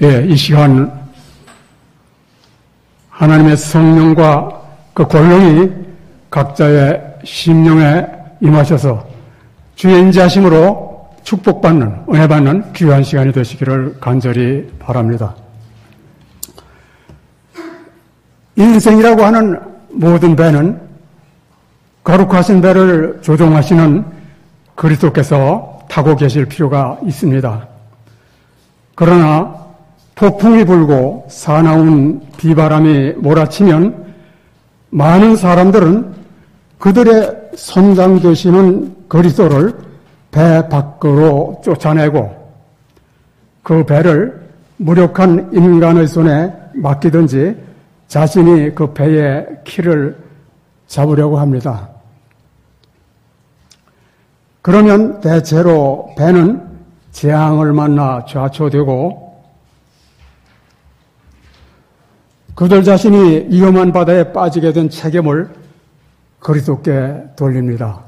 예, 이 시간 하나님의 성령과 그 권능이 각자의 심령에 임하셔서 주의 인자하심으로 축복받는, 은혜받는 귀한 시간이 되시기를 간절히 바랍니다. 인생이라고 하는 모든 배는 거룩하신 배를 조종하시는 그리스도께서 타고 계실 필요가 있습니다. 그러나 폭풍이 불고 사나운 비바람이 몰아치면 많은 사람들은 그들의 선장 되시는 그리스도를 배 밖으로 쫓아내고 그 배를 무력한 인간의 손에 맡기든지 자신이 그 배의 키를 잡으려고 합니다. 그러면 대체로 배는 재앙을 만나 좌초되고 그들 자신이 위험한 바다에 빠지게 된 책임을 그리스도께 돌립니다.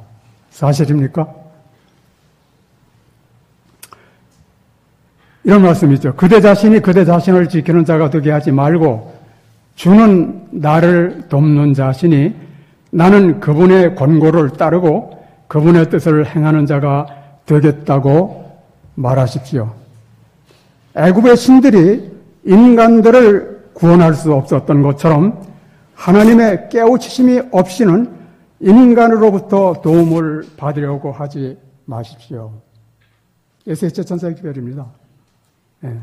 사실입니까? 이런 말씀이 있죠. 그대 자신이 그대 자신을 지키는 자가 되게 하지 말고 주는 나를 돕는 자시니 나는 그분의 권고를 따르고 그분의 뜻을 행하는 자가 되겠다고 말하십시오. 애굽의 신들이 인간들을 구원할 수 없었던 것처럼 하나님의 깨우치심이 없이는 인간으로부터 도움을 받으려고 하지 마십시오. 에세겔 천사의 기별입니다. 네.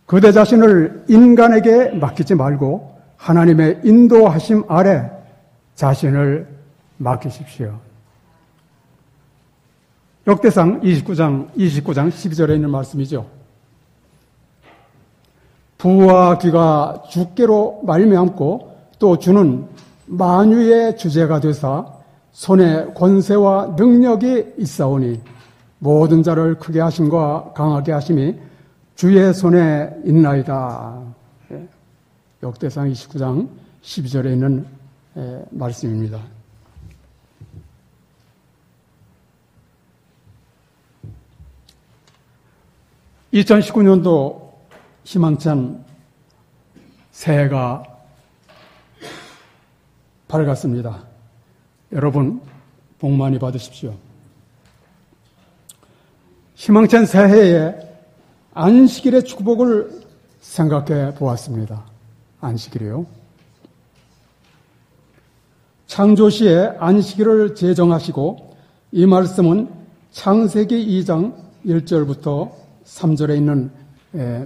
그대 자신을 인간에게 맡기지 말고 하나님의 인도하심 아래 자신을 맡기십시오. 역대상 29장 12절에 있는 말씀이죠. 부와 귀가 주께로 말미암고 또 주는 만유의 주제가 되사 손에 권세와 능력이 있사오니 모든 자를 크게 하심과 강하게 하심이 주의 손에 있나이다. 역대상 29장 12절에 있는 말씀입니다. (2019년도) 희망찬 새해가 밝았습니다. 여러분 복 많이 받으십시오. 희망찬 새해에 안식일의 축복을 생각해 보았습니다. 안식일이요. 창조시에 안식일을 제정하시고 이 말씀은 창세기 2장 1절부터 3절에 있는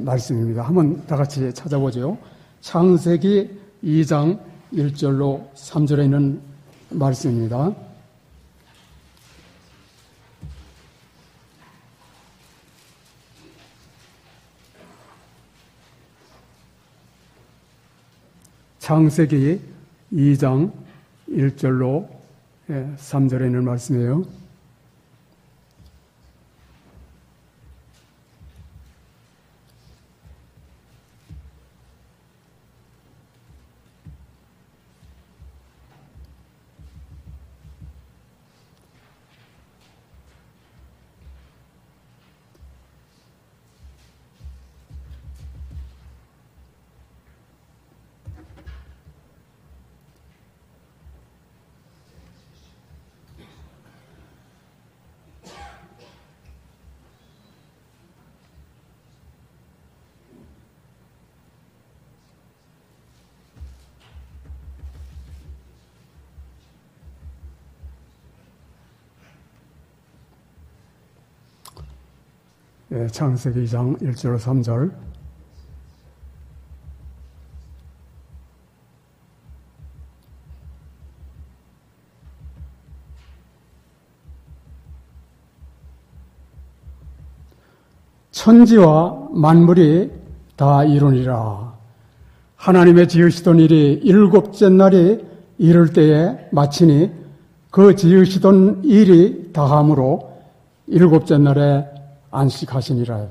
말씀입니다. 한번 다 같이 찾아보죠. 창세기 2장 1절로 3절에 있는 말씀입니다. 창세기 2장 1절로 3절에 있는 말씀이에요. 창세기 2장 1절 3절 천지와 만물이 다 이루니라. 하나님의 지으시던 일이 일곱째 날이 이를 때에 마치니 그 지으시던 일이 다함으로 일곱째 날에 안식하시니라.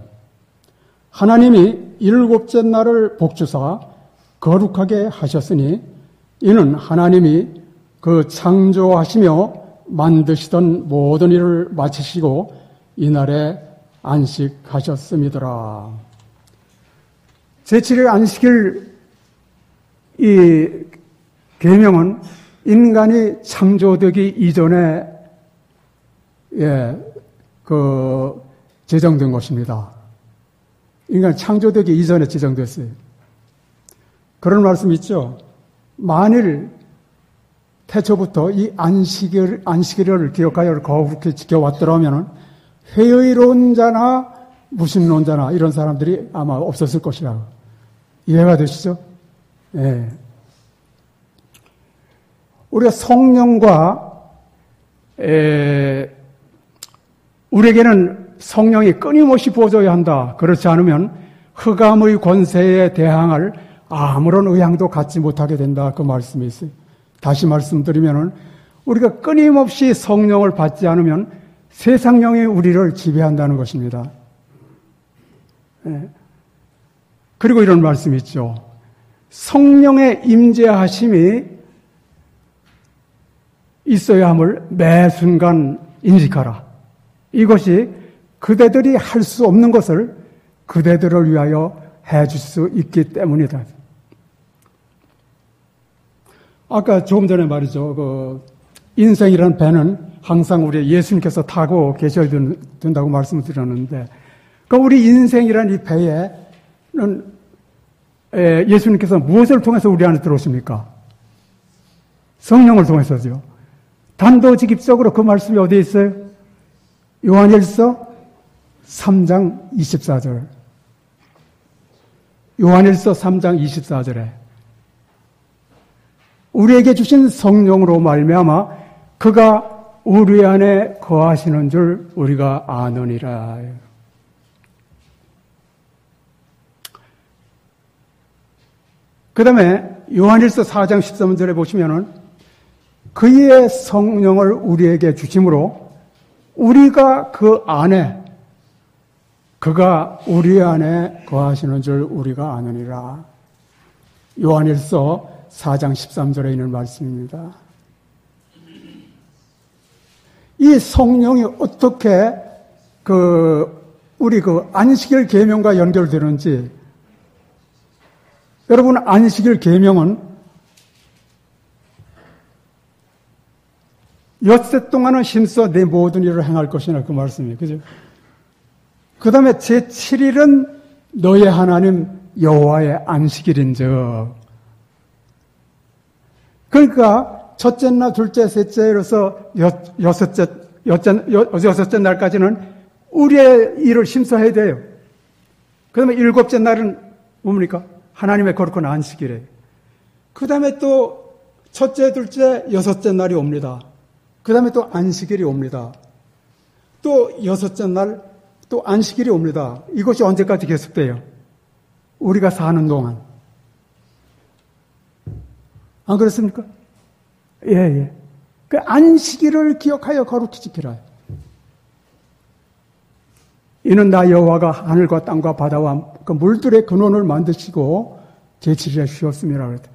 하나님이 일곱째 날을 복주사 거룩하게 하셨으니 이는 하나님이 그 창조하시며 만드시던 모든 일을 마치시고 이날에 안식하셨음이더라. 제7일 안식일 이 계명은 인간이 창조되기 이전에 제정된 것입니다. 인간이 창조되기 이전에 제정됐어요. 그런 말씀 있죠. 만일 태초부터 이 안식일을 기억하여 거룩히 지켜왔더라면 회의로운 자나 무신론자나 이런 사람들이 아마 없었을 것이라고. 이해가 되시죠? 예. 우리가 성령과 우리에게는 성령이 끊임없이 부어줘야 한다. 그렇지 않으면 흑암의 권세에 대항할 아무런 의향도 갖지 못하게 된다. 그 말씀이 있어요. 다시 말씀드리면은 우리가 끊임없이 성령을 받지 않으면 세상령이 우리를 지배한다는 것입니다. 예. 그리고 이런 말씀이 있죠. 성령의 임재하심이 있어야 함을 매 순간 인식하라. 이것이 그대들이 할 수 없는 것을 그대들을 위하여 해줄 수 있기 때문이다. 아까 조금 전에 말이죠. 인생이라는 배는 항상 우리 예수님께서 타고 계셔야 된다고 말씀을 드렸는데, 우리 인생이라는 이 배에는 예수님께서 무엇을 통해서 우리 안에 들어오십니까? 성령을 통해서죠. 단도직입적으로 그 말씀이 어디에 있어요? 요한일서 3장 24절. 요한일서 3장 24절에 우리에게 주신 성령으로 말미암아 그가 우리 안에 거하시는 줄 우리가 아느니라. 그 다음에 요한일서 4장 13절에 보시면은 그의 성령을 우리에게 주심으로 우리가 그 안에, 그가 우리 안에 거하시는 줄 우리가 아느니라. 요한일서 4장 13절에 있는 말씀입니다. 이 성령이 어떻게 우리 안식일 계명과 연결되는지, 여러분, 안식일 계명은 엿새 동안은 힘써 내 모든 일을 행할 것이나 그 말씀이에요. 그죠? 그 다음에 제7일은 너의 하나님 여호와의 안식일인즉. 그러니까 첫째 날, 둘째, 셋째로서 여섯째 날까지는 우리의 일을 힘써 해야 돼요. 그 다음에 일곱째 날은 뭡니까? 하나님의 거룩한 안식일이에요. 그 다음에 또 첫째, 둘째, 여섯째 날이 옵니다. 그 다음에 또 안식일이 옵니다. 또 여섯째 날 또 안식일이 옵니다. 이것이 언제까지 계속돼요? 우리가 사는 동안. 안 그렇습니까? 예. 그 안식일을 기억하여 거룩히 지키라. 이는 나 여호와가 하늘과 땅과 바다와 그 물들의 근원을 만드시고 제7일에 쉬었음이라 그랬다.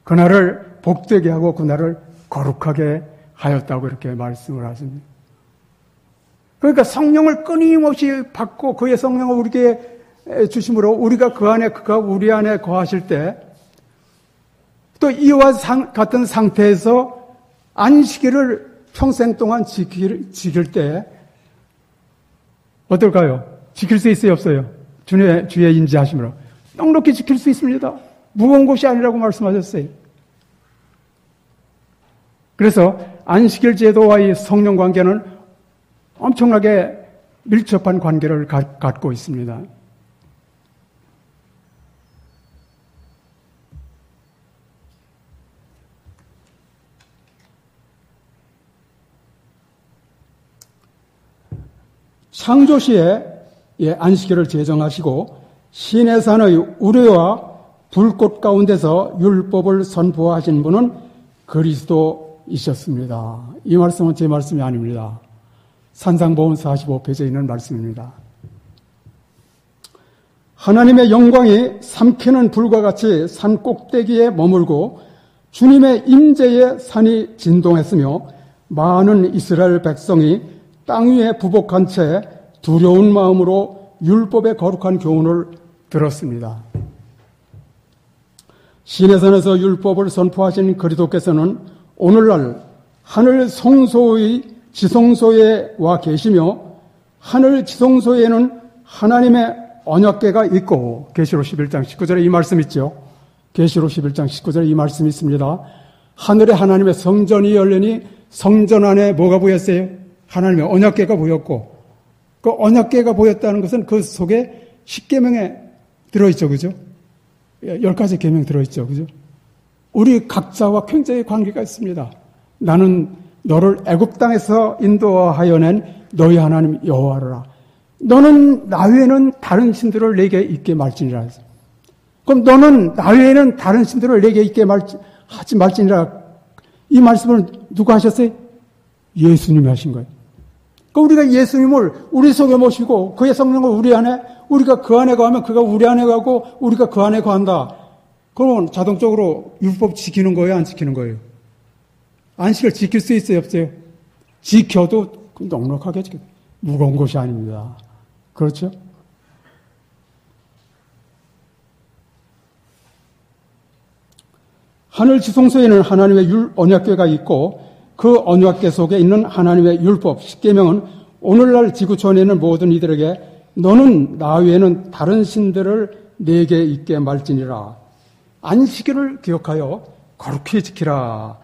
그날을 복되게 하고 그날을 거룩하게 하였다고 이렇게 말씀을 하십니다. 그러니까 성령을 끊임없이 받고 그의 성령을 우리에게 주심으로 우리가 그 안에, 그가 우리 안에 거하실 때 또 이와 같은 상태에서 안식일을 평생 동안 지킬 때 어떨까요? 지킬 수 있어요, 없어요? 주의 인지하심으로 넉넉히 지킬 수 있습니다. 무거운 것이 아니라고 말씀하셨어요. 그래서 안식일 제도와의 성령 관계는 엄청나게 밀접한 관계를 갖고 있습니다. 창조시에 안식일을 제정하시고 시내산의 우레와 불꽃 가운데서 율법을 선포하신 분은 그리스도이셨습니다. 이 말씀은 제 말씀이 아닙니다. 산상보음 45페이지에 있는 말씀입니다. 하나님의 영광이 삼키는 불과 같이 산 꼭대기에 머물고 주님의 임재에 산이 진동했으며 많은 이스라엘 백성이 땅 위에 부복한 채 두려운 마음으로 율법의 거룩한 교훈을 들었습니다. 시내산에서 율법을 선포하신 그리스도께서는 오늘날 하늘 성소의 지성소에 와 계시며 하늘 지성소에는 하나님의 언약궤가 있고 계시록 11장 19절에 이 말씀 있죠. 계시록 11장 19절에 이 말씀이 있습니다. 하늘에 하나님의 성전이 열리니 성전 안에 뭐가 보였어요? 하나님의 언약궤가 보였고 그 언약궤가 보였다는 것은 그 속에 10계명에 들어있죠. 그죠? 10가지 계명 들어있죠. 그죠? 우리 각자와 굉장히 관계가 있습니다. 나는 너를 애굽 땅에서 인도하여 낸 너희 하나님 여호와라. 너는 나 외에는 다른 신들을 내게 있게 말지니라. 그럼 너는 나 외에는 다른 신들을 내게 있게 하지 말지니라. 이 말씀을 누가 하셨어요? 예수님이 하신 거예요. 그러니까 우리가 예수님을 우리 속에 모시고 그의 성령을 우리 안에, 우리가 그 안에 거하면 그가 우리 안에 가고 우리가 그 안에 거한다. 그러면 자동적으로 율법 지키는 거예요? 안 지키는 거예요? 안식을 지킬 수 있어요? 없어요? 지켜도 넉넉하게 지켜요. 무거운 것이 아닙니다. 그렇죠? 하늘 지성소에는 하나님의 언약궤가 있고 그 언약궤 속에 있는 하나님의 율법 10계명은 오늘날 지구촌에 있는 모든 이들에게 너는 나 외에는 다른 신들을 내게 있게 말지니라. 안식일을 기억하여 거룩히 지키라.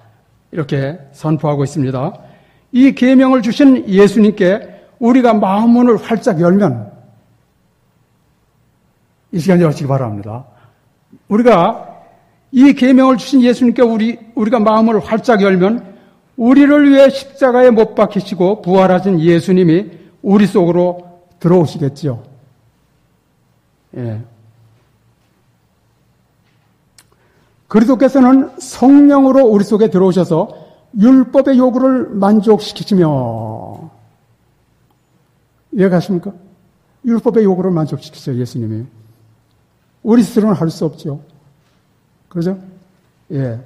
이렇게 선포하고 있습니다. 이 계명을 주신 예수님께 우리가 마음문을 활짝 열면 이 시간 여시기 바랍니다. 우리가 이 계명을 주신 예수님께 우리가 마음을 활짝 열면 우리를 위해 십자가에 못 박히시고 부활하신 예수님이 우리 속으로 들어오시겠죠. 예. 그리스도께서는 성령으로 우리 속에 들어오셔서 율법의 요구를 만족시키시며 이해가십니까? 율법의 요구를 만족시키세요, 예수님이. 우리 스스로는 할 수 없죠. 그러죠? 예.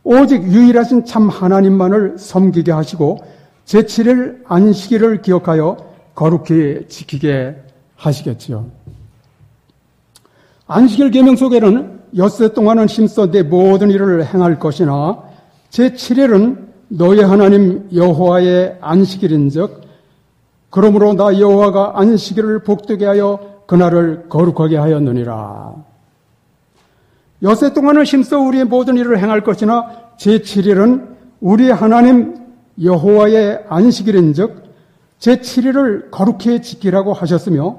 오직 유일하신 참 하나님만을 섬기게 하시고 제7일 안식일을 기억하여 거룩히 지키게 하시겠지요. 안식일 계명 속에는 엿새 동안은 힘써 내 모든 일을 행할 것이나 제7일은 너의 하나님 여호와의 안식일인즉 그러므로 나 여호와가 안식일을 복되게 하여 그날을 거룩하게 하였느니라. 엿새 동안은 힘써 우리의 모든 일을 행할 것이나 제7일은 우리 하나님 여호와의 안식일인즉 제7일을 거룩히 지키라고 하셨으며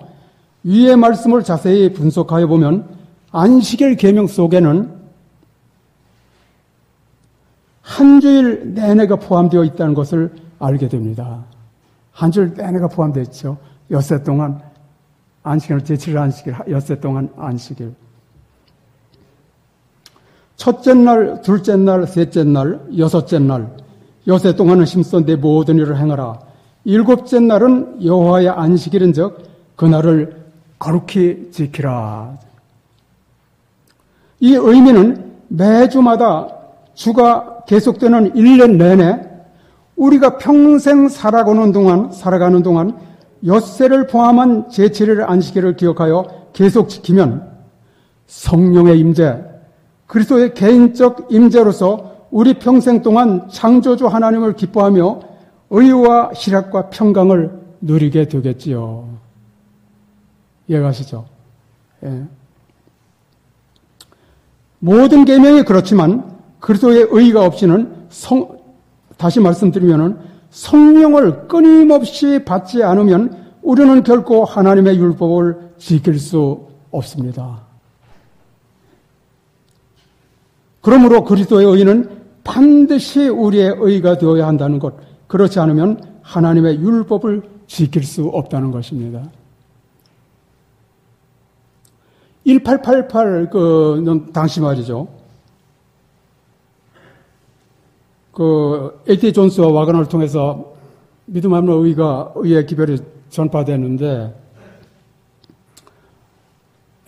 위의 말씀을 자세히 분석하여 보면 안식일 계명 속에는 한 주일 내내가 포함되어 있다는 것을 알게 됩니다. 한 주일 내내가 포함되어 있죠. 엿새 동안 안식일, 제7일 안식일, 엿새 동안 안식일. 첫째 날, 둘째 날, 셋째 날, 여섯째 날, 엿새 동안은 힘써 내 모든 일을 행하라. 일곱째 날은 여호와의 안식일인즉 그날을 거룩히 지키라. 이 의미는 매주마다 주가 계속되는 1년 내내 우리가 평생 살아가는 동안 엿새를 포함한 제7일 안식일을 기억하여 계속 지키면 성령의 임재, 그리스도의 개인적 임재로서 우리 평생 동안 창조주 하나님을 기뻐하며 의와 희락과 평강을 누리게 되겠지요. 이해가시죠? 예. 모든 계명이 그렇지만 그리스도의 의가 없이는 다시 말씀드리면은 성령을 끊임없이 받지 않으면 우리는 결코 하나님의 율법을 지킬 수 없습니다. 그러므로 그리스도의 의는 반드시 우리의 의가 되어야 한다는 것. 그렇지 않으면 하나님의 율법을 지킬 수 없다는 것입니다. 1888 당시 말이죠. A.T. 존스와 와그너를 통해서 믿음 없는 의의 기별이 전파됐는데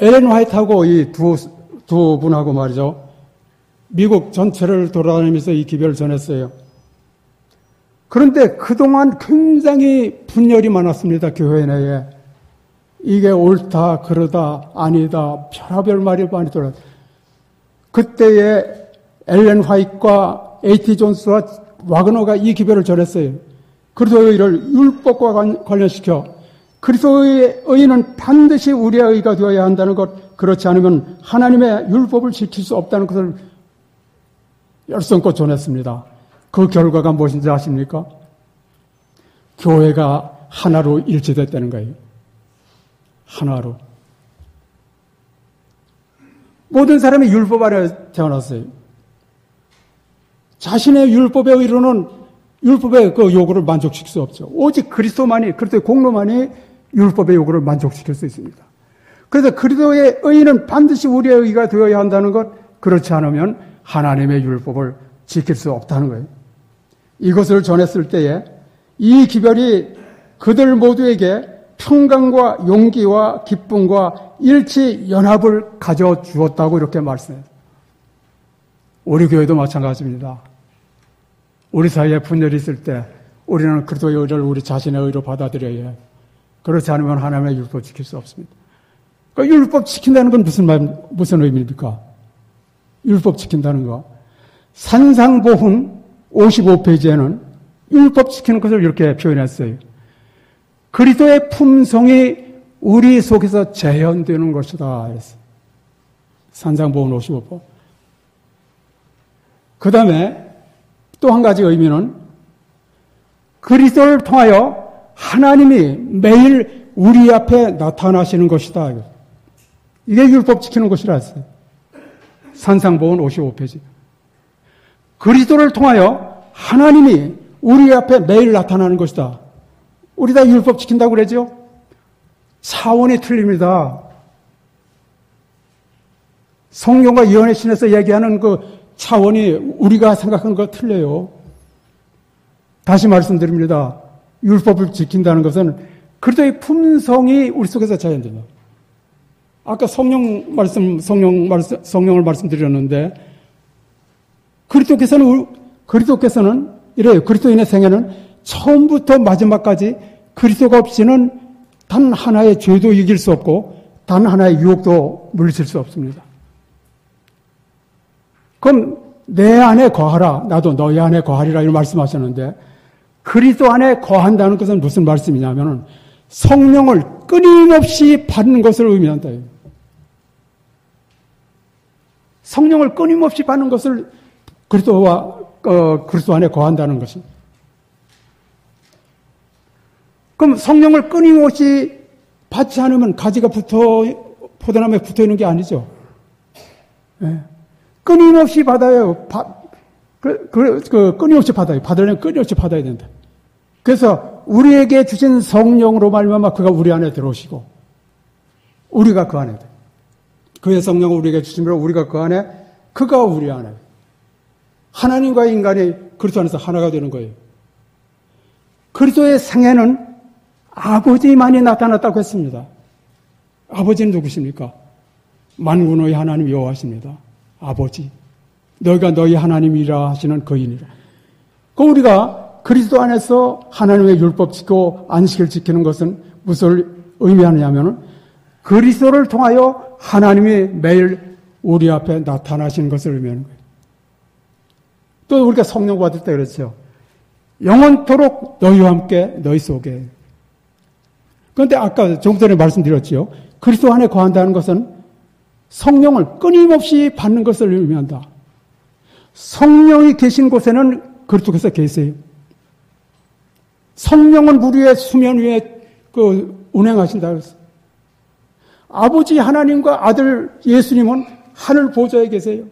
엘렌 화이트하고 이 두 분하고 말이죠. 미국 전체를 돌아다니면서 이 기별을 전했어요. 그런데 그동안 굉장히 분열이 많았습니다. 교회 내에. 이게 옳다, 그러다, 아니다, 별하별 말이 많이 돌았어요. 그때에 엘렌 화이트와 A.T. 존스와 와그너가 이 기별을 전했어요. 그리스도의 의를 율법과 관련시켜 그리스도의 의는 반드시 우리의 의가 되어야 한다는 것, 그렇지 않으면 하나님의 율법을 지킬 수 없다는 것을 열성껏 전했습니다. 그 결과가 무엇인지 아십니까? 교회가 하나로 일치됐다는 거예요. 하나로. 모든 사람이 율법 아래 태어났어요. 자신의 율법의 의로는 율법의 그 요구를 만족시킬 수 없죠. 오직 그리스도만이, 그리스도의 공로만이 율법의 요구를 만족시킬 수 있습니다. 그래서 그리스도의 의는 반드시 우리의 의가 되어야 한다는 것, 그렇지 않으면 하나님의 율법을 지킬 수 없다는 거예요. 이것을 전했을 때에 이 기별이 그들 모두에게 평강과 용기와 기쁨과 일치 연합을 가져주었다고 이렇게 말씀해요. 우리 교회도 마찬가지입니다. 우리 사이에 분열이 있을 때 우리는 그리스도의 의를 우리 자신의 의로 받아들여야 해요. 그렇지 않으면 하나님의 율법 지킬 수 없습니다. 그러니까 율법 지킨다는 건 무슨 의미입니까? 율법 지킨다는 거. 산상보훈 55페이지에는 율법 지키는 것을 이렇게 표현했어요. 그리스도의 품성이 우리 속에서 재현되는 것이다. 그랬어요. 산상보훈 55번. 그 다음에 또 한 가지 의미는 그리스도를 통하여 하나님이 매일 우리 앞에 나타나시는 것이다. 이게 율법 지키는 것이라 했어요. 산상보훈 55페이지. 그리스도를 통하여 하나님이 우리 앞에 매일 나타나는 것이다. 우리 다 율법 지킨다고 그러죠? 차원이 틀립니다. 성경과 예언의 신에서 얘기하는 그 차원이 우리가 생각하는 거 틀려요. 다시 말씀드립니다. 율법을 지킨다는 것은 그리스도의 품성이 우리 속에서 자연됩니다. 아까 성령을 말씀드렸는데 그리스도께서는 이래요. 그리스도인의 생애는 처음부터 마지막까지 그리스도가 없이는 단 하나의 죄도 이길 수 없고 단 하나의 유혹도 물리칠 수 없습니다. 그럼 내 안에 거하라. 나도 너희 안에 거하리라 이런 말씀하셨는데 그리스도 안에 거한다는 것은 무슨 말씀이냐면은 성령을 끊임없이 받는 것을 의미한다. 성령을 끊임없이 받는 것을 그리스도 안에 거한다는 것입니다. 그럼 성령을 끊임없이 받지 않으면 가지가 포도나무에 붙어 있는 게 아니죠. 네. 끊임없이 받아요. 끊임없이 받아요. 받으려면 끊임없이 받아야 된다. 그래서 우리에게 주신 성령으로 말미암아 그가 우리 안에 들어오시고 우리가 그 안에 그의 성령을 우리에게 주시므로 우리가 그 안에 그가 우리 안에 하나님과 인간이 그리스도 안에서 하나가 되는 거예요. 그리스도의 생애는 아버지만이 나타났다고 했습니다. 아버지는 누구십니까? 만군의 하나님 여호와십니다. 아버지. 너희가 너희 하나님이라 하시는 거인이라. 그 우리가 그리스도 안에서 하나님의 율법 지키고 안식을 지키는 것은 무엇을 의미하느냐면은 그리스도를 통하여 하나님이 매일 우리 앞에 나타나시는 것을 의미하는 거예요. 또 우리가 성령 받을 때 그렇죠. 영원토록 너희와 함께 너희 속에. 그런데 아까 좀 전에 말씀드렸지요. 그리스도 안에 거한다는 것은 성령을 끊임없이 받는 것을 의미한다. 성령이 계신 곳에는 그리스도께서 계세요. 성령은 우리의 수면 위에 운행하신다 그랬어요. 아버지 하나님과 아들 예수님은 하늘 보좌에 계세요.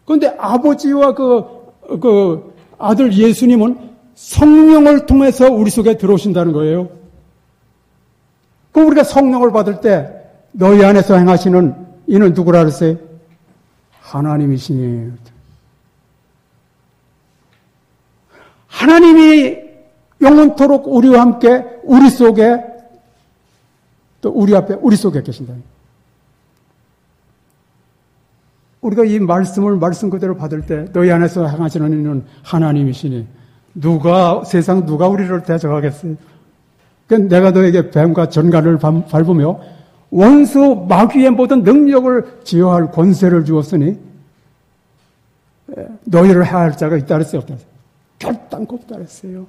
그런데 아버지와 그 아들 예수님은 성령을 통해서 우리 속에 들어오신다는 거예요. 그럼 우리가 성령을 받을 때 너희 안에서 행하시는 이는 누구라 그랬어요? 하나님이시니. 하나님이 영원토록 우리와 함께 우리 속에 또 우리 앞에 우리 속에 계신다. 우리가 이 말씀을 말씀 그대로 받을 때 너희 안에서 행하시는 이는 하나님이시니 세상 누가 우리를 대적하겠어요? 그러니까 내가 너에게 뱀과 전갈을 밟으며 원수 마귀의 모든 능력을 제어할 권세를 주었으니 너희를 해할 자가 있다 그랬어요? 없다 그랬어요? 결단코 없다 그랬어요.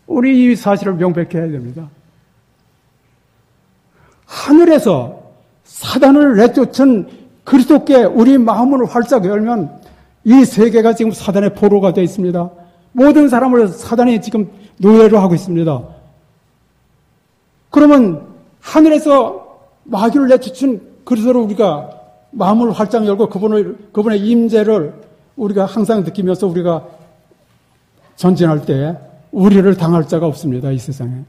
우리 이 사실을 명백히 해야 됩니다. 하늘에서 사단을 내쫓은 그리스도께 우리 마음을 활짝 열면 이 세계가 지금 사단의 포로가 되어 있습니다. 모든 사람을 사단이 지금 노예로 하고 있습니다. 그러면 하늘에서 마귀를 내쫓은 그리스도를 우리가 마음을 활짝 열고 그분의 임재를 우리가 항상 느끼면서 우리가 전진할 때 우리를 당할 자가 없습니다. 이 세상에.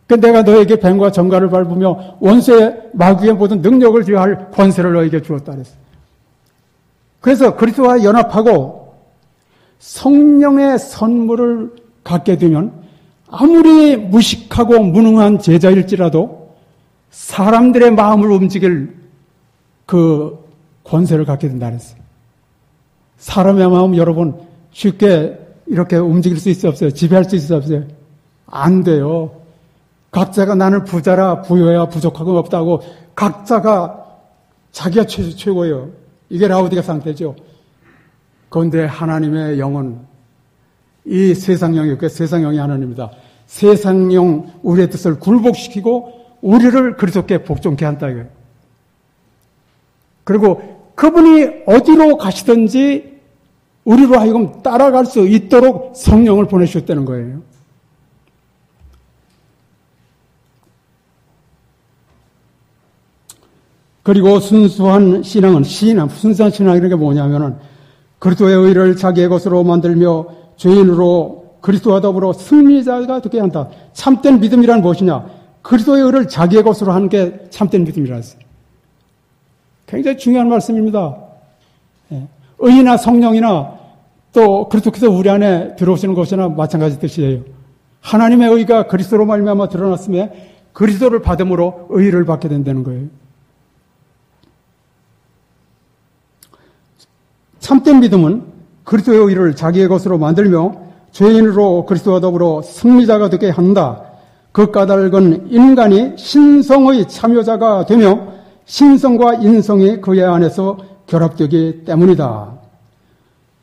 내가 너에게 뱀과 전갈을 밟으며 원수의 마귀의 모든 능력을 제어할 권세를 너에게 주었다 그랬어요. 그래서 그리스도와 연합하고 성령의 선물을 갖게 되면 아무리 무식하고 무능한 제자일지라도 사람들의 마음을 움직일 그 권세를 갖게 된다 그랬어요. 사람의 마음 여러분 쉽게 이렇게 움직일 수 있어 없어요? 지배할 수 있어 없어요? 안 돼요. 각자가 나는 부자라 부여야 부족한 건 없다고 각자가 자기가 최고예요. 이게 라오디가 상태죠. 그런데 하나님의 영은 이 세상영이 세상영이 하나님입니다. 세상영 우리의 뜻을 굴복시키고 우리를 그리스도께 복종케 한다 이거예요. 그리고 그분이 어디로 가시든지 우리로 하여금 따라갈 수 있도록 성령을 보내주셨다는 거예요. 그리고 순수한 신앙은 순수한 신앙이라는 게 뭐냐면은 그리스도의 의를 자기의 것으로 만들며 죄인으로 그리스도와 더불어 승리자가 되게 한다. 참된 믿음이란 무엇이냐? 그리스도의 의를 자기의 것으로 하는 게 참된 믿음이라 했어요. 굉장히 중요한 말씀입니다. 의나 성령이나 또 그리스도께서 우리 안에 들어오시는 것이나 마찬가지 뜻이에요. 하나님의 의가 그리스도로 말미암아 드러났음에 그리스도를 받음으로 의를 받게 된다는 거예요. 참된 믿음은 그리스도의 의를 자기의 것으로 만들며 죄인으로 그리스도와 더불어 승리자가 되게 한다. 그 까닭은 인간이 신성의 참여자가 되며 신성과 인성이 그의 안에서 결합되기 때문이다.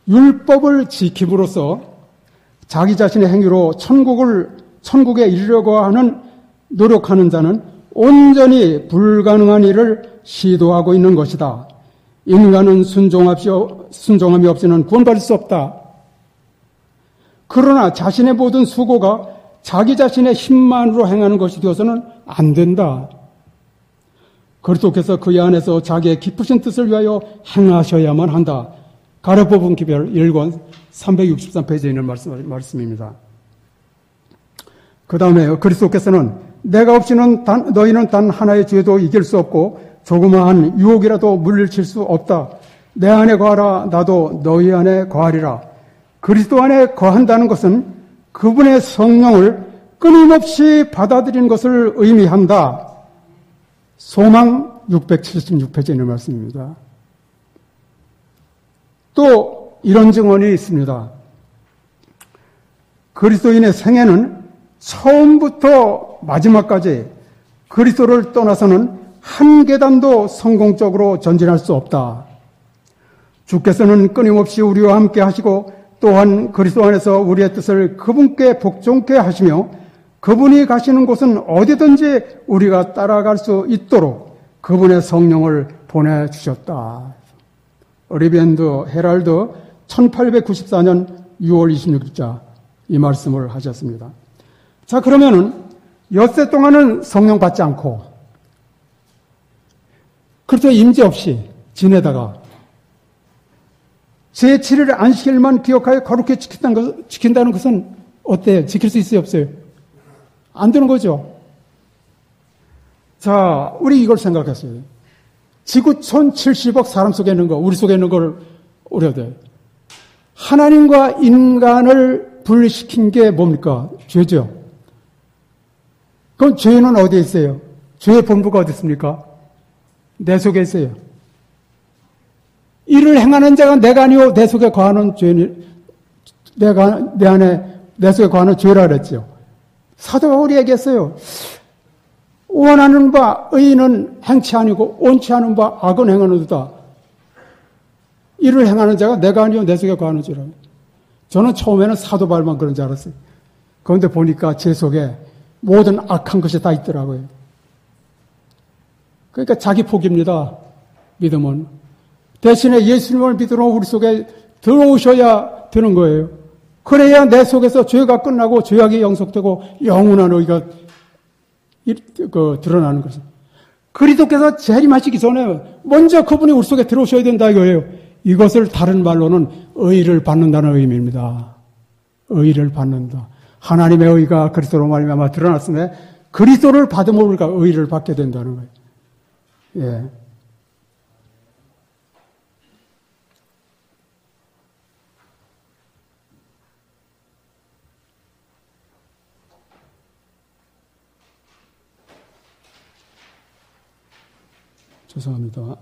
율법을 지킴으로써 자기 자신의 행위로 천국에 이르려고 하는 노력하는 자는 온전히 불가능한 일을 시도하고 있는 것이다. 인간은 순종함이 없이는 구원받을 수 없다. 그러나 자신의 모든 수고가 자기 자신의 힘만으로 행하는 것이 되어서는 안 된다. 그리스도께서 그의 안에서 자기의 깊으신 뜻을 위하여 행하셔야만 한다. 가려 뽑은 기별 1권 363페이지에 있는 말씀입니다. 그 다음에 그리스도께서는 내가 없이는 너희는 단 하나의 죄도 이길 수 없고 조그마한 유혹이라도 물리칠 수 없다. 내 안에 거하라. 나도 너희 안에 거하리라. 그리스도 안에 거한다는 것은 그분의 성령을 끊임없이 받아들이는 것을 의미한다. 소망 676페이지에 있는 말씀입니다. 또 이런 증언이 있습니다. 그리스도인의 생애는 처음부터 마지막까지 그리스도를 떠나서는 한 계단도 성공적으로 전진할 수 없다. 주께서는 끊임없이 우리와 함께 하시고 또한 그리스도 안에서 우리의 뜻을 그분께 복종케 하시며 그분이 가시는 곳은 어디든지 우리가 따라갈 수 있도록 그분의 성령을 보내주셨다. 리벤드 헤랄드 1894년 6월 26일자 이 말씀을 하셨습니다. 자, 그러면은 엿새 동안은 성령 받지 않고 그리스도 임재 없이 지내다가 제7일 안식일만 기억하여 거룩히 지킨다는 것은 어때요? 지킬 수 있어요? 없어요? 안 되는 거죠. 자, 우리 이걸 생각했어요. 지구 1070억 사람 속에 있는 거, 우리 속에 있는 걸 우려야 돼요. 하나님과 인간을 분리시킨 게 뭡니까? 죄죠. 그럼 죄는 어디에 있어요? 죄의 본부가 어디 있습니까? 내 속에 있어요. 이를 행하는 자가 내가 아니오 내 속에 거하는 죄니 내 속에 거하는 죄라 그랬죠. 사도 바울이 얘기했어요. 원하는 바 의인은 행치 아니고 원치 않은 바 악은 행하는도다. 이를 행하는 자가 내가 아니오 내 속에 거하는 죄라. 저는 처음에는 사도 바울만 그런 줄 알았어요. 그런데 보니까 제 속에 모든 악한 것이 다 있더라고요. 그러니까 자기 포기입니다. 믿음은. 대신에 예수님을 믿으러 우리 속에 들어오셔야 되는 거예요. 그래야 내 속에서 죄가 끝나고 죄악이 영속되고 영원한 의가 드러나는 것입니다. 그리스도께서 재림하시기 전에 먼저 그분이 우리 속에 들어오셔야 된다 이거예요. 이것을 다른 말로는 의를 받는다는 의미입니다. 의를 받는다. 하나님의 의가 그리스도로 말미암아 드러났으면 그리스도를 받으면 우리가 의를 받게 된다는 거예요. 예. 죄송합니다.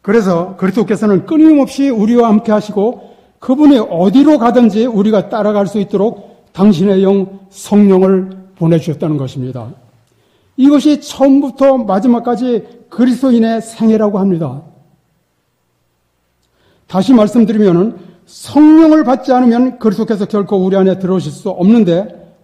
그래서 그리스도께서는 끊임없이 우리와 함께 하시고 그분이 어디로 가든지 우리가 따라갈 수 있도록 당신의 영 성령을 보내주셨다는 것입니다. 이것이 처음부터 마지막까지 그리스도인의 생애라고 합니다. 다시 말씀드리면 성령을 받지 않으면 그리스도께서 결코 우리 안에 들어오실 수 없는데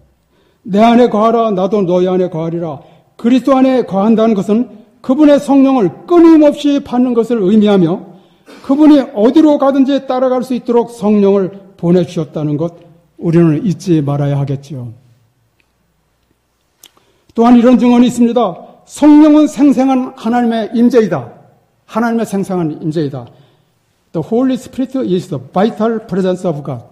내 안에 거하라 나도 너희 안에 거하리라. 그리스도 안에 거한다는 것은 그분의 성령을 끊임없이 받는 것을 의미하며 그분이 어디로 가든지 따라갈 수 있도록 성령을 보내주셨다는 것 우리는 잊지 말아야 하겠죠. 또한 이런 증언이 있습니다. 성령은 생생한 하나님의 임재이다. 하나님의 생생한 임재이다. The Holy Spirit is the vital presence of God.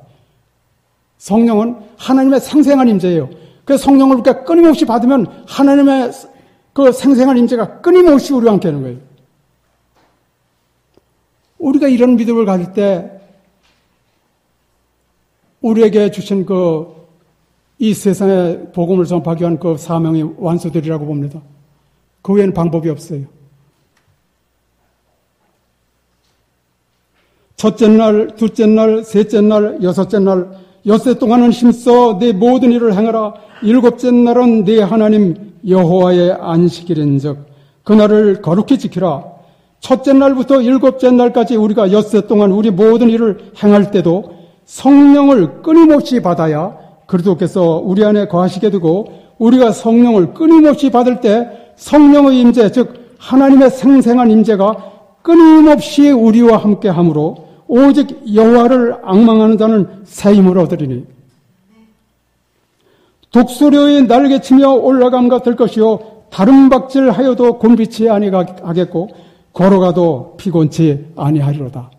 성령은 하나님의 생생한 임재예요. 그래서 성령을 우리가 끊임없이 받으면 하나님의 그 생생한 임재가 끊임없이 우리와 함께 하는 거예요. 우리가 이런 믿음을 가질 때 우리에게 주신 이 세상에 복음을 전파하기 위한 그 사명이 완수되리라고 봅니다. 그 외에는 방법이 없어요. 첫째 날, 둘째 날, 셋째 날, 여섯째 날, 엿새 동안은 힘써 네 모든 일을 행하라. 일곱째 날은 네 하나님 여호와의 안식일인즉 그날을 거룩히 지키라. 첫째 날부터 일곱째 날까지 우리가 엿새 동안 우리 모든 일을 행할 때도 성령을 끊임없이 받아야 그리스도께서 우리 안에 거하시게 되고 우리가 성령을 끊임없이 받을 때 성령의 임재, 즉 하나님의 생생한 임재가 끊임없이 우리와 함께함으로 오직 여호와를 앙망하는 자는 새 힘을 얻으리니 독수리의 날개치며 올라감과 될 것이요 다름박질하여도 곤비치 아니하겠고 걸어가도 피곤치 아니하리로다.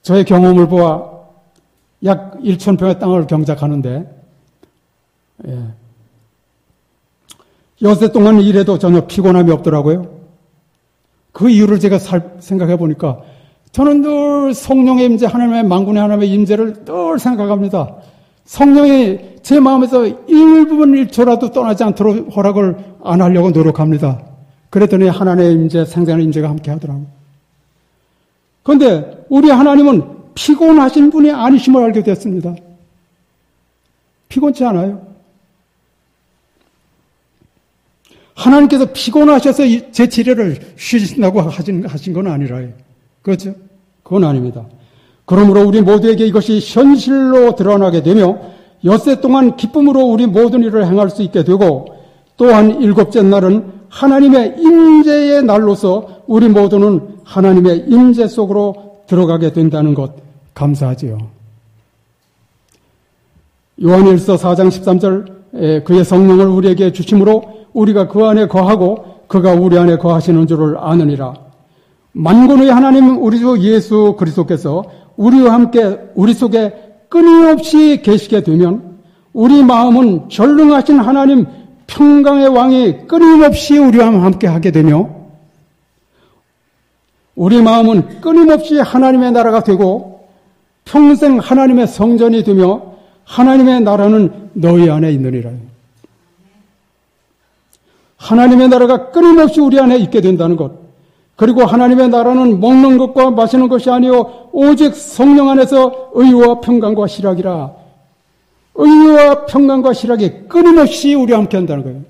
저의 경험을 보아 약 1,000평의 땅을 경작하는데 엿새 동안 일해도 전혀 피곤함이 없더라고요. 그 이유를 제가 생각해 보니까 저는 늘 성령의 임재, 하나님의 만군의 하나님의 임재를 늘 생각합니다. 성령이 제 마음에서 1분 1초라도 떠나지 않도록 허락을 안 하려고 노력합니다. 그랬더니 하나님의 임재, 생생한 임재가 함께 하더라고요. 그런데 우리 하나님은 피곤하신 분이 아니심을 알게 됐습니다. 피곤치 않아요. 하나님께서 피곤하셔서 제 지뢰를 쉬신다고 하신 건 아니라요. 그렇죠? 그건 아닙니다. 그러므로 우리 모두에게 이것이 현실로 드러나게 되며 엿새 동안 기쁨으로 우리 모든 일을 행할 수 있게 되고 또한 일곱째 날은 하나님의 임재의 날로서 우리 모두는 하나님의 임재 속으로 들어가게 된다는 것 감사하지요. 요한일서 4장 13절 그의 성령을 우리에게 주심으로 우리가 그 안에 거하고 그가 우리 안에 거하시는 줄을 아느니라. 만군의 하나님 우리 주 예수 그리스도께서 우리와 함께 우리 속에 끊임없이 계시게 되면 우리 마음은 전능하신 하나님 평강의 왕이 끊임없이 우리와 함께 하게 되며 우리 마음은 끊임없이 하나님의 나라가 되고 평생 하나님의 성전이 되며 하나님의 나라는 너희 안에 있느니라. 하나님의 나라가 끊임없이 우리 안에 있게 된다는 것. 그리고 하나님의 나라는 먹는 것과 마시는 것이 아니요 오직 성령 안에서 의와 평강과 희락이라. 의와 평강과 희락이 끊임없이 우리와 함께 한다는 거예요.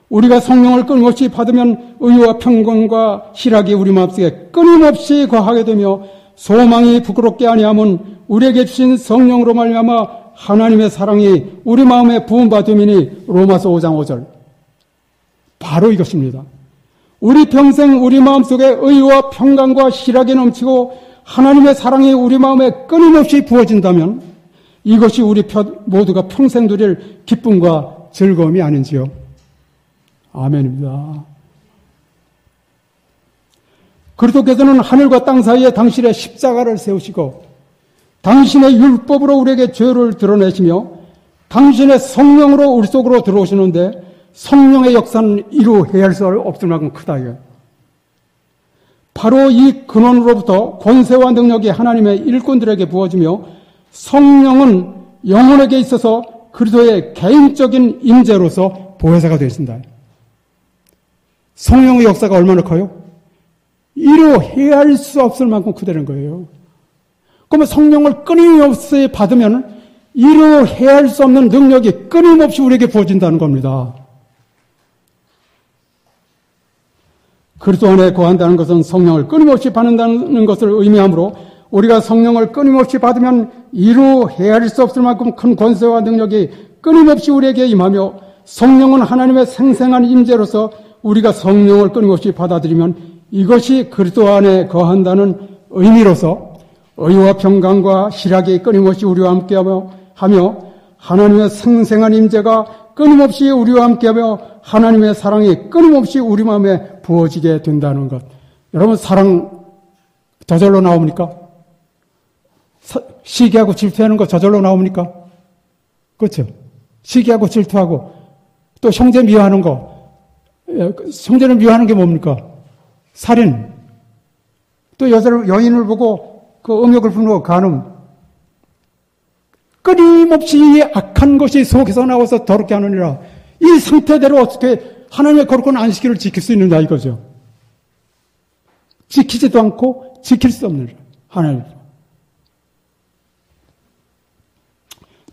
우리가 성령을 끊임없이 받으면 의와 평강과 희락이 우리 마음속에 끊임없이 거하게 되며 소망이 부끄럽게 아니하면 우리에게 주신 성령으로 말미암아 하나님의 사랑이 우리 마음에 부음받음이니 로마서 5장 5절. 바로 이것입니다. 우리 평생 우리 마음속에 의와 평강과 희락이 넘치고 하나님의 사랑이 우리 마음에 끊임없이 부어진다면 이것이 우리 모두가 평생 누릴 기쁨과 즐거움이 아닌지요. 아멘입니다. 그리스도께서는 하늘과 땅 사이에 당신의 십자가를 세우시고 당신의 율법으로 우리에게 죄를 드러내시며 당신의 성령으로 우리 속으로 들어오시는데 성령의 역사는 이루 헤아릴 수 없을 만큼 크다. 바로 이 근원으로부터 권세와 능력이 하나님의 일꾼들에게 부어지며 성령은 영혼에게 있어서 그리스도의 개인적인 임재로서 보혜사가 되신다. 성령의 역사가 얼마나 커요? 이루 헤아릴 수 없을 만큼 크다는 거예요. 그러면 성령을 끊임없이 받으면 이루 헤아릴 수 없는 능력이 끊임없이 우리에게 부어진다는 겁니다. 그리스도 안에 거한다는 것은 성령을 끊임없이 받는다는 것을 의미하므로 우리가 성령을 끊임없이 받으면 이루 헤아릴 수 없을 만큼 큰 권세와 능력이 끊임없이 우리에게 임하며 성령은 하나님의 생생한 임재로서 우리가 성령을 끊임없이 받아들이면 이것이 그리스도 안에 거한다는 의미로서 의와 평강과 희락이 끊임없이 우리와 함께하며 하나님의 생생한 임재가 끊임없이 우리와 함께하며 하나님의 사랑이 끊임없이 우리 마음에 부어지게 된다는 것. 여러분 사랑 저절로 나옵니까? 시기하고 질투하는 거 저절로 나옵니까? 그렇죠? 시기하고 질투하고 또 형제 미워하는 거. 형제를 미워하는 게 뭡니까? 살인. 또 여인을 보고 그 음욕을 부르고 간음. 끊임없이 악한 것이 속에서 나와서 더럽게 하느니라. 이 상태대로 어떻게 하나님의 거룩한 안식일을 지킬 수 있느냐 이거죠. 지키지도 않고 지킬 수 없는 하나님.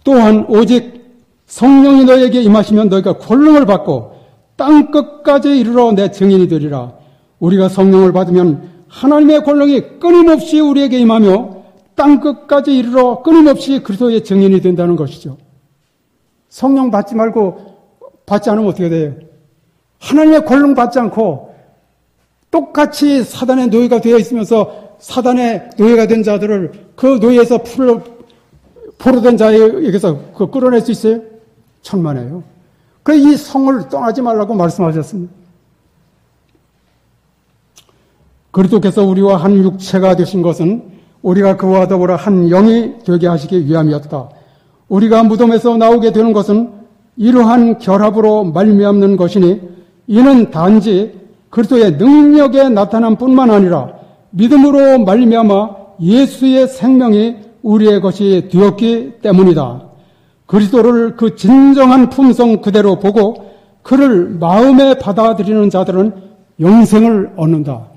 또한 오직 성령이 너에게 임하시면 너희가 권능을 받고 땅 끝까지 이르러 내 증인이 되리라. 우리가 성령을 받으면 하나님의 권능이 끊임없이 우리에게 임하며 땅 끝까지 이르러 끊임없이 그리스도의 증인이 된다는 것이죠. 성령 받지 않으면 어떻게 돼요? 하나님의 권능 받지 않고 똑같이 사단의 노예가 되어 있으면서 사단의 노예가 된 자들을 그 노예에서 포로된 자에게서 끌어낼 수 있어요? 천만에요. 그래서 이 성을 떠나지 말라고 말씀하셨습니다. 그리스도께서 우리와 한 육체가 되신 것은 우리가 그와 더불어 한 영이 되게 하시기 위함이었다. 우리가 무덤에서 나오게 되는 것은 이러한 결합으로 말미암는 것이니 이는 단지 그리스도의 능력에 나타난 뿐만 아니라 믿음으로 말미암아 예수의 생명이 우리의 것이 되었기 때문이다. 그리스도를 그 진정한 품성 그대로 보고 그를 마음에 받아들이는 자들은 영생을 얻는다.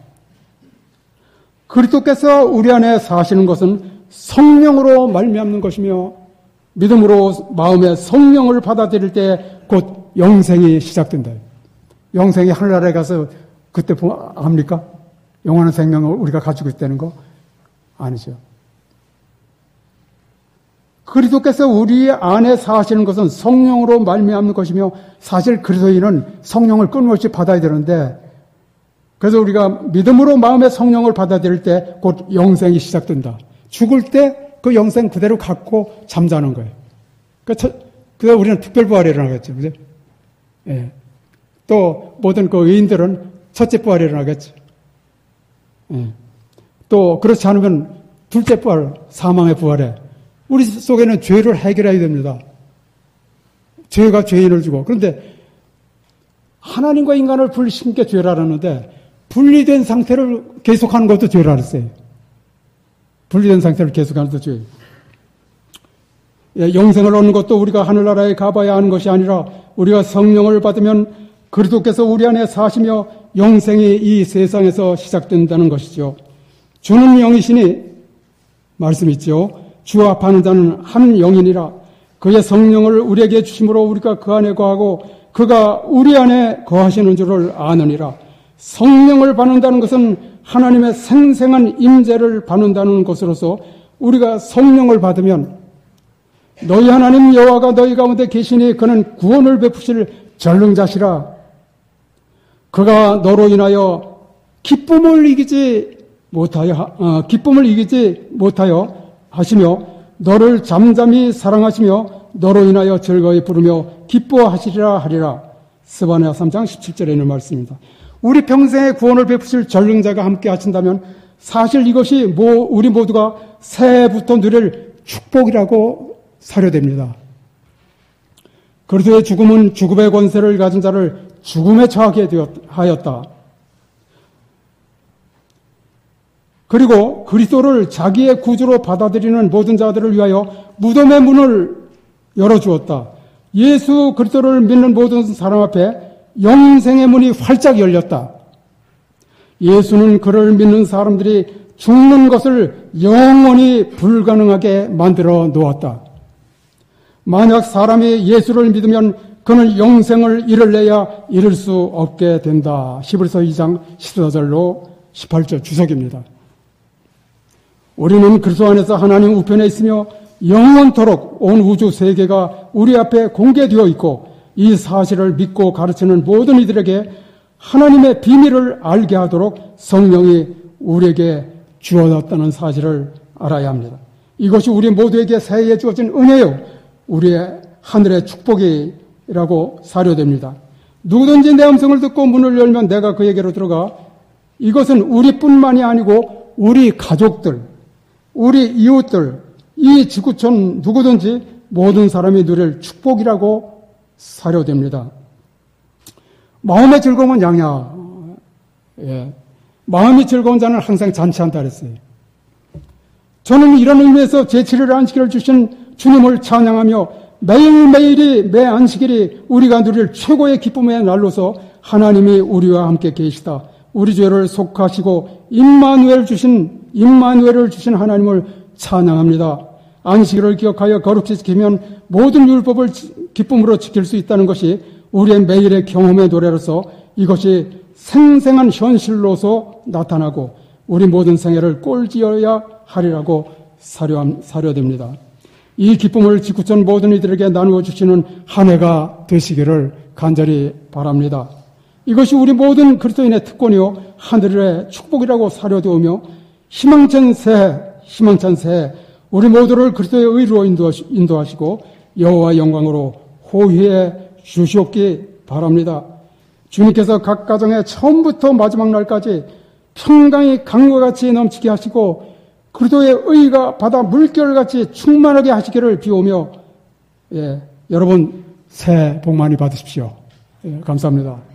그리스도께서 우리 안에 사시는 것은 성령으로 말미암는 것이며 믿음으로 마음에 성령을 받아들일 때 곧 영생이 시작된다. 영생이 하늘나라에 가서 그때 합니까? 영원한 생명을 우리가 가지고 있다는 거? 아니죠. 그리스도께서 우리 안에 사시는 것은 성령으로 말미암는 것이며 사실 그리스도인은 성령을 끊임없이 받아야 되는데 그래서 우리가 믿음으로 마음의 성령을 받아들일 때 곧 영생이 시작된다. 죽을 때 그 영생 그대로 갖고 잠자는 거예요. 그래서 우리는 특별부활에 일어나겠죠. 그죠? 예. 또 모든 그 의인들은 첫째 부활에 일어나겠죠. 예. 또 그렇지 않으면 둘째 부활, 사망의 부활에 우리 속에는 죄를 해결해야 됩니다. 죄가 죄인을 주고. 그런데 하나님과 인간을 분리시킨 게 죄라는데 분리된 상태를 계속하는 것도 죄라 그랬어요. 분리된 상태를 계속하는 것도 죄. 영생을 얻는 것도 우리가 하늘나라에 가봐야 하는 것이 아니라 우리가 성령을 받으면 그리스도께서 우리 안에 사시며 영생이 이 세상에서 시작된다는 것이죠. 주는 영이시니 말씀 있죠. 주와 합하는 자는 한 영이니라. 그의 성령을 우리에게 주심으로 우리가 그 안에 거하고 그가 우리 안에 거하시는 줄을 아느니라. 성령을 받는다는 것은 하나님의 생생한 임재를 받는다는 것으로서 우리가 성령을 받으면 너희 하나님 여호와가 너희 가운데 계시니 그는 구원을 베푸실 전능자시라. 그가 너로 인하여 기쁨을 이기지 못하여 하시며 너를 잠잠히 사랑하시며 너로 인하여 즐거이 부르며 기뻐하시리라 하리라. 스바냐 3장 17절에 있는 말씀입니다. 우리 평생에 구원을 베푸실 전능자가 함께 하신다면 사실 이것이 우리 모두가 새해부터 누릴 축복이라고 사료됩니다. 그리스도의 죽음은 죽음의 권세를 가진 자를 죽음에 처하게 하였다. 그리고 그리스도를 자기의 구주로 받아들이는 모든 자들을 위하여 무덤의 문을 열어주었다. 예수 그리스도를 믿는 모든 사람 앞에 영생의 문이 활짝 열렸다. 예수는 그를 믿는 사람들이 죽는 것을 영원히 불가능하게 만들어 놓았다. 만약 사람이 예수를 믿으면 그는 영생을 이룰래야 이룰 수 없게 된다. 히브리서 2장 14절로 18절 주석입니다. 우리는 그리스도 안에서 하나님 우편에 있으며 영원토록 온 우주 세계가 우리 앞에 공개되어 있고 이 사실을 믿고 가르치는 모든 이들에게 하나님의 비밀을 알게 하도록 성령이 우리에게 주어졌다는 사실을 알아야 합니다. 이것이 우리 모두에게 새해에 주어진 은혜요, 우리의 하늘의 축복이라고 사료됩니다. 누구든지 내 음성을 듣고 문을 열면 내가 그에게로 들어가. 이것은 우리뿐만이 아니고 우리 가족들, 우리 이웃들, 이 지구촌 누구든지 모든 사람이 누릴 축복이라고 사료됩니다. 마음의 즐거움은 양야. 마음이 즐거운 자는 항상 잔치한다 그랬어요. 저는 이런 의미에서 제7일 안식일을 주신 주님을 찬양하며 매일매일이 매 안식일이 우리가 누릴 최고의 기쁨의 날로서 하나님이 우리와 함께 계시다. 우리 죄를 속하시고 임마누엘을 주신 하나님을 찬양합니다. 안식일을 기억하여 거룩히 지키면 모든 율법을 기쁨으로 지킬 수 있다는 것이 우리의 매일의 경험의 노래로서 이것이 생생한 현실로서 나타나고 우리 모든 생애를 꼴지어야 하리라고 사료됩니다. 이 기쁨을 지구촌 모든 이들에게 나누어 주시는 한 해가 되시기를 간절히 바랍니다. 이것이 우리 모든 그리스도인의 특권이요 하늘의 축복이라고 사료되오며 희망찬 새해 우리 모두를 그리스도의 의로 인도하시고 여호와 영광으로 호위해 주시옵기 바랍니다. 주님께서 각 가정에 처음부터 마지막 날까지 평강이 강과 같이 넘치게 하시고 그리스도의 의가 바다 물결같이 충만하게 하시기를 비오며 여러분 새해 복 많이 받으십시오. 감사합니다.